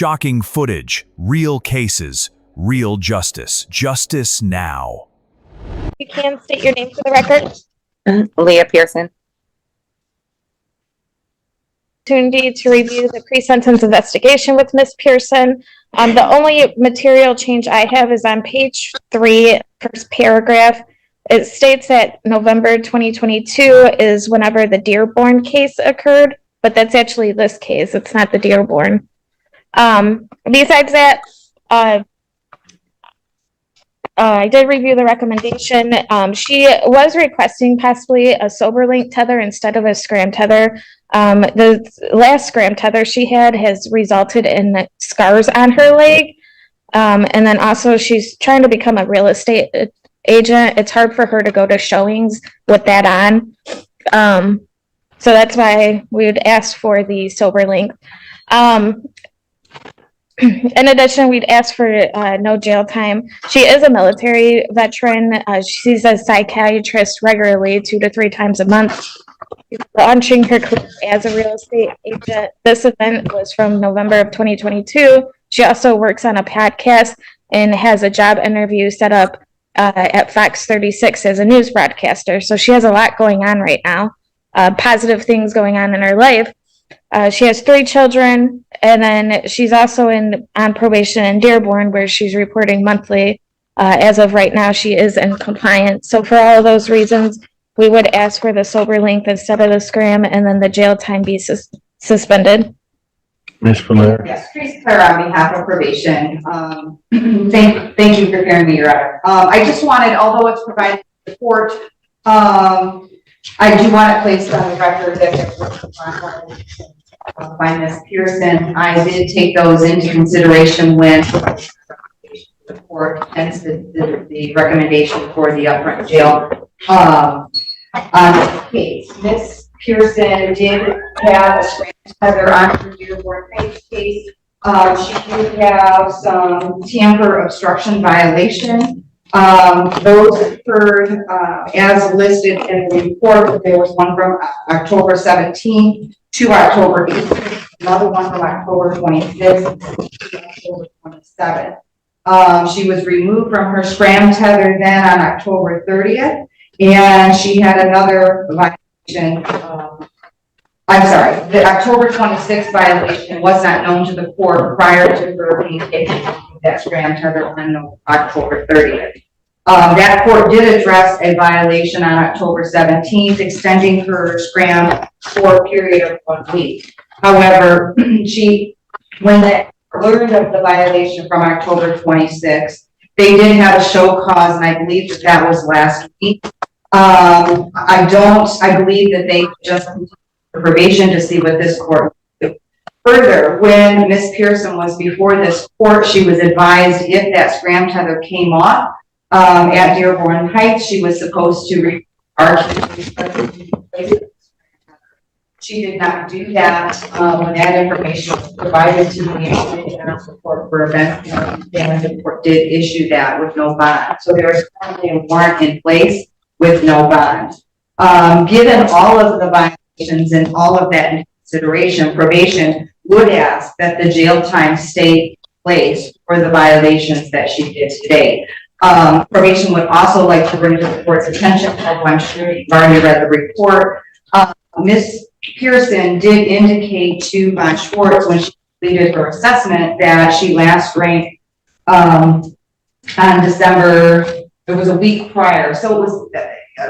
Shocking footage, real cases, real justice. Justice now. You can state your name for the record. Leah Pearson. Opportunity to review the pre-sentence investigation with Ms. Pearson. The only material change I have is on page 3, first paragraph. It states that November 2022 is whenever the Dearborn case occurred, but that's actually this case. It's not the Dearborn. Besides that, I did review the recommendation. She was requesting possibly a sober link tether instead of a SCRAM tether. The last SCRAM tether she had has resulted in scars on her leg. And then also she's trying to become a real estate agent. It's hard for her to go to showings with that on. So that's why we would ask for the sober link. In addition, we'd ask for no jail time. She is a military veteran. She sees a psychiatrist regularly 2 to 3 times a month. She's launching her career as a real estate agent. This event was from November of 2022. She also works on a podcast and has a job interview set up at Fox 36 as a news broadcaster. So she has a lot going on right now, positive things going on in her life. She has 3 children, and then she's also on probation in Dearborn, where she's reporting monthly. As of right now, she is in compliance. So for all of those reasons, we would ask for the sober length instead of the SCRAM, and then the jail time be suspended. Ms. Familiar? Yes, Tracy Claire on behalf of probation. Thank you for hearing me, Your Honor. I just wanted, although it's provided in the court, I do want it placed on the record that by Ms. Pearson, I did take those into consideration when the court hence the recommendation for the upfront jail. On the case, Ms. Pearson did have a SCRAM tether on her Dearborn case. She did have some tamper obstruction violation. Those occurred as listed in the report. There was one from October 17th to October 18th, another one from October 25th to October 27th. She was removed from her SCRAM tether then on October 30th, and she had another violation. I'm sorry, the October 26th violation was not known to the court prior to her being taken off that SCRAM tether on October 30th. That court did address a violation on October 17th, extending her SCRAM for a period of 1 week. However, when they learned of the violation from October 26th, they did have a show cause, and I believe that was last week. I believe that they just continued the probation to see what this court would do. Further, when Ms. Pearson was before this court, she was advised if that SCRAM tether came off at Dearborn Heights, she was supposed to She did not do that. When that information was provided to the support for events, the court did issue that with no bond. So there is currently a warrant in place with no bond. Given all of the violations and all of that in consideration, probation would ask that the jail time stay in place for the violations that she did today. Probation would also like to bring to the court's attention, although I'm sure you've already read the report, Ms. Pearson did indicate to Von Schwartz when she completed her assessment that she last drank on December, it was a week prior, so it was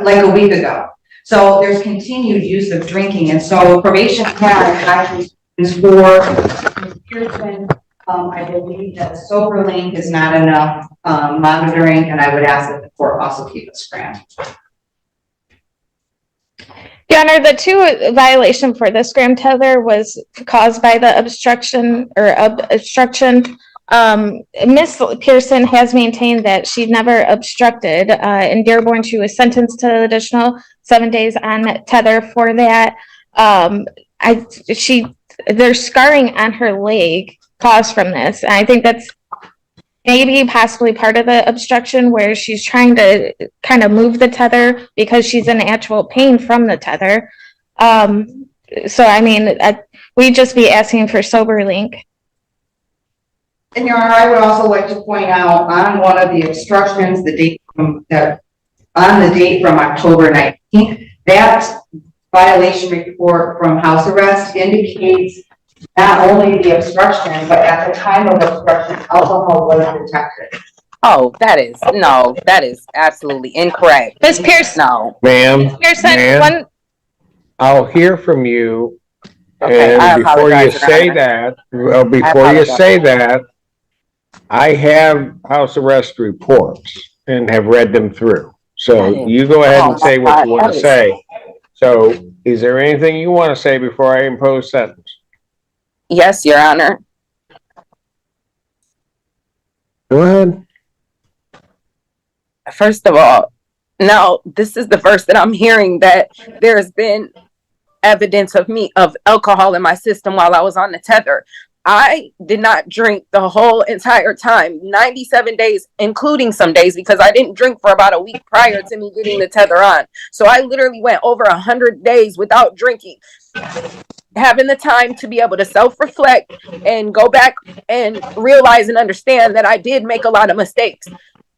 like a week ago. So there's continued use of drinking, and so probation has actually for Ms. Pearson. I believe that sober link is not enough monitoring, and I would ask that the court also keep a SCRAM. Your Honor, the 2 violation for the SCRAM tether was caused by the obstruction. Ms. Pearson has maintained that she never obstructed. In Dearborn, she was sentenced to an additional 7 days on tether for that. There's scarring on her leg caused from this. And I think that's maybe possibly part of the obstruction, where she's trying to kind of move the tether because she's in actual pain from the tether. So, I mean, we'd just be asking for sober link. And Your Honor, I would also like to point out on one of the obstructions, the date from that, on the date from October 19th, that violation report from house arrest indicates not only the obstruction, but at the time of obstruction, alcohol was detected. Oh, that is absolutely incorrect. Ms. Pierce, No. Ma'am, Pearson, ma'am, one, I'll hear from you. Okay, I And before you apologize, Your say Honor. that, well, before you say that, I have house arrest reports and have read them through. So you go ahead and say what you want to say. So is there anything you want to say before I impose sentence? Yes, Your Honor. Go ahead. First of all, now this is the first that I'm hearing that there has been evidence of alcohol in my system while I was on the tether. I did not drink the whole entire time, 97 days, including some days, because I didn't drink for about a week prior to me getting the tether on. So I literally went over 100 days without drinking, having the time to be able to self-reflect and go back and realize and understand that I did make a lot of mistakes.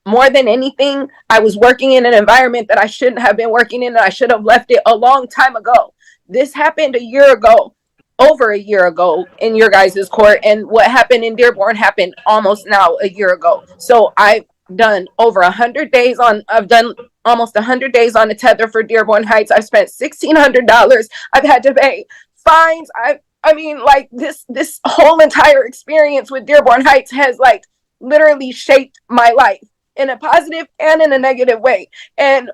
More than anything, I was working in an environment that I shouldn't have been working in, and I should have left it a long time ago. This happened a year ago, over a year ago in your guys' court, and what happened in Dearborn happened almost now a year ago. So I've done over 100 days I've done almost 100 days on the tether for Dearborn Heights. I've spent $1,600. I've had to pay fines. I mean, like this whole entire experience with Dearborn Heights has like literally shaped my life in a positive and in a negative way. And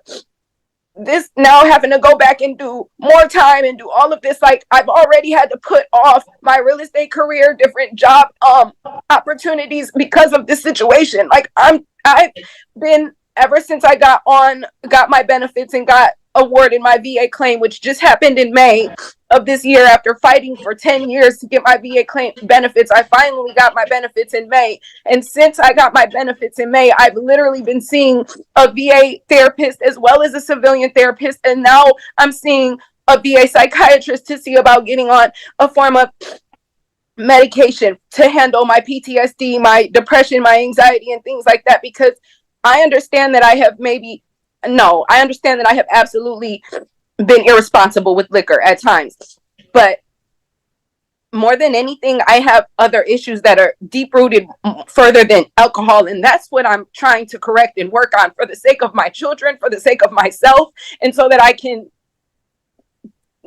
this now having to go back and do more time and do all of this, like I've already had to put off my real estate career, different job opportunities because of this situation. Like I've been, ever since I got my benefits and got awarded my VA claim, which just happened in May of this year after fighting for 10 years to get my VA claim benefits. I finally got my benefits in May. And since I got my benefits in May, I've literally been seeing a VA therapist as well as a civilian therapist. And now I'm seeing a VA psychiatrist to see about getting on a form of medication to handle my PTSD, my depression, my anxiety, and things like that. Because I understand that I understand that I have absolutely been irresponsible with liquor at times. But more than anything, I have other issues that are deep rooted further than alcohol. And that's what I'm trying to correct and work on for the sake of my children, for the sake of myself, and so that I can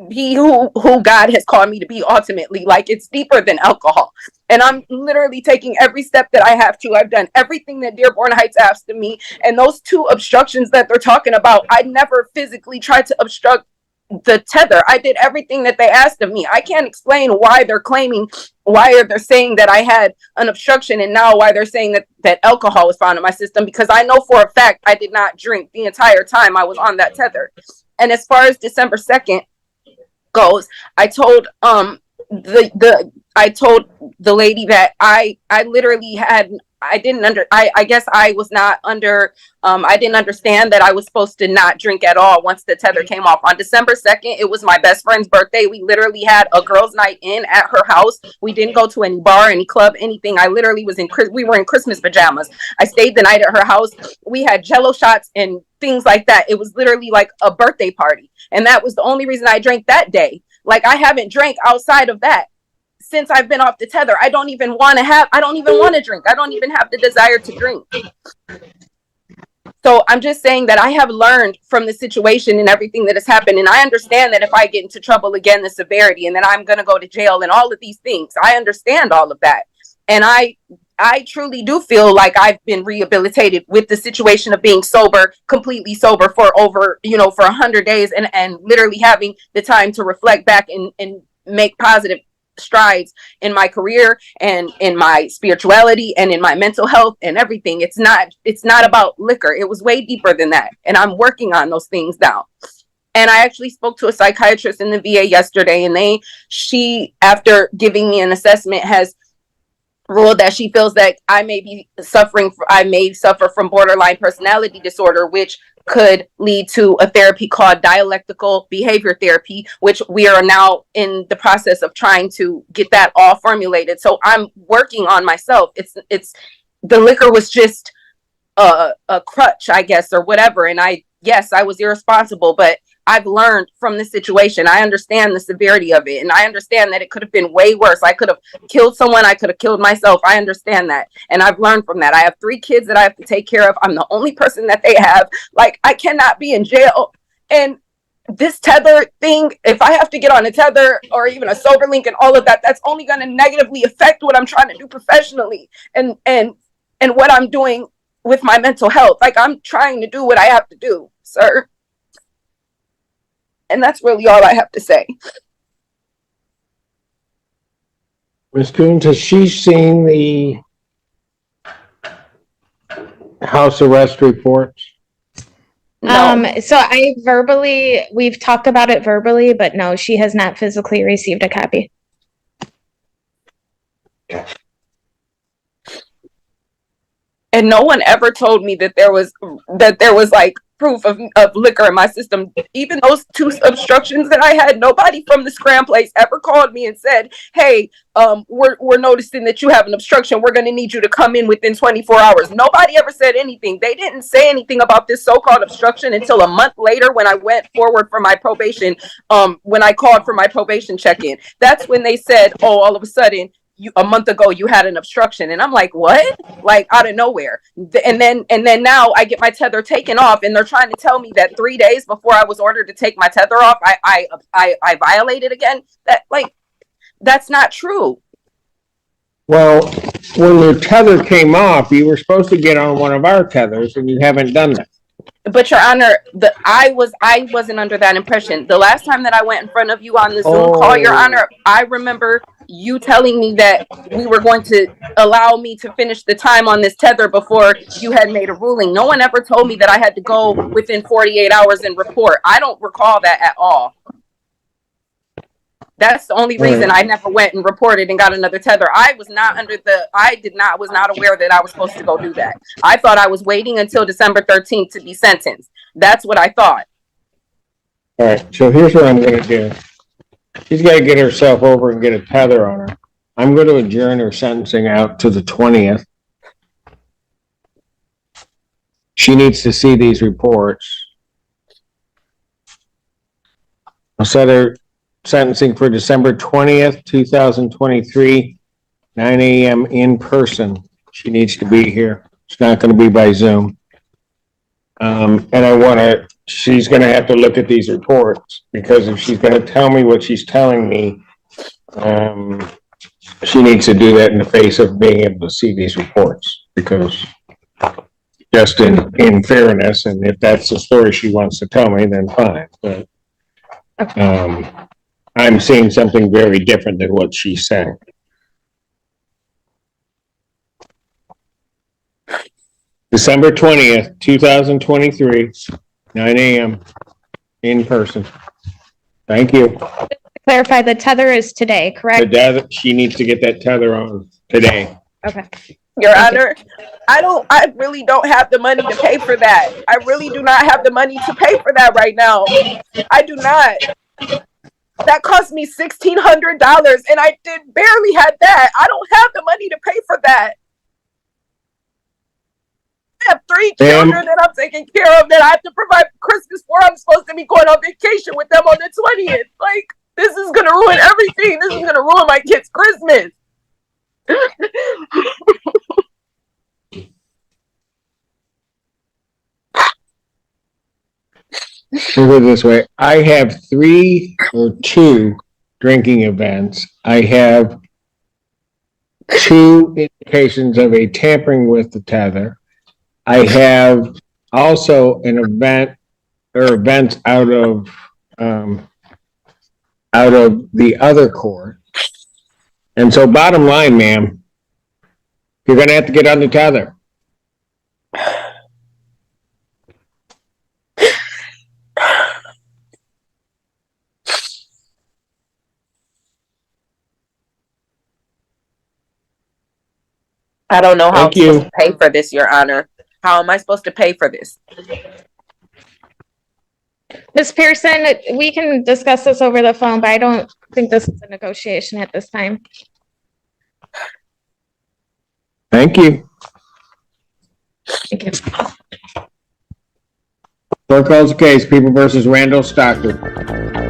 be who God has called me to be ultimately. Like, it's deeper than alcohol. And I'm literally taking every step that I have to. I've done everything that Dearborn Heights asked of me. And those 2 obstructions that they're talking about, I never physically tried to obstruct the tether. I did everything that they asked of me. I can't explain why they're saying that I had an obstruction, and now why they're saying that alcohol was found in my system, because I know for a fact I did not drink the entire time I was on that tether. And as far as December 2nd goes, I told the lady that I literally had, I guess I was not under, I didn't understand that I was supposed to not drink at all once the tether came off. On December 2nd, it was my best friend's birthday. We literally had a girls' night in at her house. We didn't go to any bar, any club, anything. I literally we were in Christmas pajamas. I stayed the night at her house. We had Jello shots and things like that. It was literally like a birthday party. And that was the only reason I drank that day. Like, I haven't drank outside of that since I've been off the tether. I don't even want to drink. I don't even have the desire to drink. So I'm just saying that I have learned from the situation and everything that has happened. And I understand that if I get into trouble again, the severity, and then I'm going to go to jail and all of these things. I understand all of that. And I truly do feel like I've been rehabilitated with the situation of being sober, completely sober for over, for 100 days, and literally having the time to reflect back and make positive strides in my career and in my spirituality and in my mental health and everything. It's not about liquor. It was way deeper than that. And I'm working on those things now. And I actually spoke to a psychiatrist in the VA yesterday, and she, after giving me an assessment, has ruled that she feels that I may suffer from borderline personality disorder, which could lead to a therapy called dialectical behavior therapy, which we are now in the process of trying to get that all formulated. So I'm working on myself. It's the liquor was just a crutch, I guess, or whatever. And yes, I was irresponsible, but I've learned from the situation. I understand the severity of it, and I understand that it could have been way worse. I could have killed someone. I could have killed myself. I understand that, and I've learned from that. I have 3 kids that I have to take care of. I'm the only person that they have. Like, I cannot be in jail. And this tether thing, if I have to get on a tether or even a sober link and all of that, that's only going to negatively affect what I'm trying to do professionally and what I'm doing with my mental health. Like, I'm trying to do what I have to do, sir. And that's really all I have to say. Ms. Coons, has she seen the house arrest reports? No. So we've talked about it verbally, but no, she has not physically received a copy. And no one ever told me that there was like proof of liquor in my system. Even those 2 obstructions that I had, nobody from the SCRAM place ever called me and said, hey, we're noticing that you have an obstruction. We're going to need you to come in within 24 hours. Nobody ever said anything. They didn't say anything about this so-called obstruction until a month later when I went forward for my probation, when I called for my probation check-in. That's when they said, oh, all of a sudden, a month ago you had an obstruction. And I'm like, what? Like, out of nowhere. And then now I get my tether taken off, and they're trying to tell me that 3 days before I was ordered to take my tether off, I violated again. That's not true. Well, when your tether came off, you were supposed to get on one of our tethers, and you haven't done that. But Your Honor, I wasn't under that impression. The last time that I went in front of you on the Zoom call, Your Honor, I remember you telling me that we were going to allow me to finish the time on this tether before you had made a ruling. No one ever told me that I had to go within 48 hours and report. I don't recall that at all. That's the only reason I never went and reported and got another tether. I was not aware that I was supposed to go do that. I thought I was waiting until December 13th to be sentenced. That's what I thought. All right, so here's what I'm going to do. She's got to get herself over and get a tether on her. I'm going to adjourn her sentencing out to the 20th. She needs to see these reports. I'll set her sentencing for December 20th, 2023, 9 a.m. in person. She needs to be here. It's not going to be by Zoom. And she's going to have to look at these reports, because if she's going to tell me what she's telling me, she needs to do that in the face of being able to see these reports, because just in fairness, and if that's the story she wants to tell me, then fine. But I'm seeing something very different than what she's saying. December 20th, 2023, 9 a.m. in person. Thank you. Clarify, the tether is today, correct? She needs to get that tether on today. Okay. Your Honor, I really don't have the money to pay for that. I really do not have the money to pay for that right now. I do not. That cost me $1,600, and I barely had that. I don't have the money to pay for that. I have 3 children that I'm taking care of that I have to provide for Christmas for. I'm supposed to be going on vacation with them on the 20th. Like, this is going to ruin everything. This is going to ruin my kids' Christmas. Put it this way, I have 3 or 2 drinking events. I have 2 indications of a tampering with the tether. I have also an event or events out of the other court. And so bottom line, ma'am, you're going to have to get on the tether. I don't know how I'm Thank you. supposed to pay for this, Your Honor. How am I supposed to pay for this? Ms. Pearson, we can discuss this over the phone, but I don't think this is a negotiation at this time. Thank you. Thank you. Clerk calls the case, People versus Randall Stockton.